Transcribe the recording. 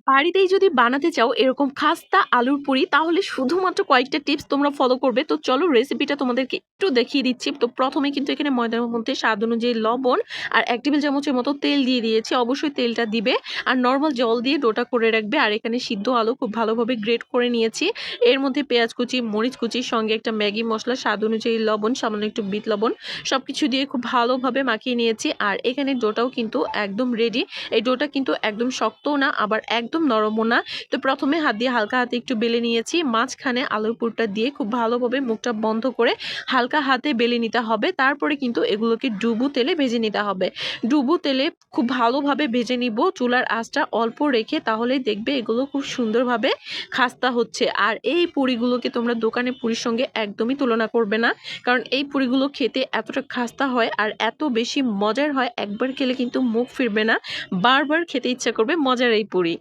বাড়িতেই যদি বানাতে চাও এরকম খাস্তা আলুর পুরি তাহলে শুধুমাত্র কয়েকটা টিপস তোমরা ফলো করবে। তো চলো রেসিপিটা তোমাদেরকে একটু দেখিয়ে দিচ্ছি। তো প্রথমে কিন্তু এখানে ময়দার মধ্যে স্বাদ অনুযায়ী লবণ আর ১ টেবিল চামচের মতো তেল দিয়ে দিয়েছি। অবশ্যই তেলটা দিবে আর নরমাল জল দিয়ে ডোটা করে রাখবে। আর এখানে সিদ্ধ আলু খুব ভালোভাবে গ্রেট করে নিয়েছি। এর মধ্যে পেঁয়াজ কুচি, মরিচ কুচির সঙ্গে একটা ম্যাগি মসলা, স্বাদ অনুযায়ী লবণ, সামান্য একটু বিট লবণ সবকিছু দিয়ে খুব ভালোভাবে মাখিয়ে নিয়েছি। আর এখানে ডোটাও কিন্তু একদম রেডি। এই ডোটা কিন্তু একদম শক্তও না আবার একদম নরমও না। তো প্রথমে হাত দিয়ে হালকা হাতে একটু বেলে নিয়েছি। মাঝখানে আলুর পুরটা দিয়ে খুব ভালোভাবে মুখটা বন্ধ করে হালকা হাতে বেলে নিতে হবে। তারপরে কিন্তু এগুলোকে ডুবো তেলে ভেজে নিতে হবে। ডুবো তেলে খুব ভালোভাবে ভেজে নিব। চুলার আঁচটা অল্প রেখে, তাহলেই দেখবে এগুলো খুব সুন্দরভাবে খাস্তা হচ্ছে। আর এই পুরিগুলোকে তোমরা দোকানে পুরির সঙ্গে একদমই তুলনা করবে না, কারণ এই পুরিগুলো খেতে এতটা খাস্তা হয় আর এত বেশি মজার হয়, একবার খেলে কিন্তু মুখ ফিরবে না, বারবার খেতে ইচ্ছা করবে মজার এই পুরি।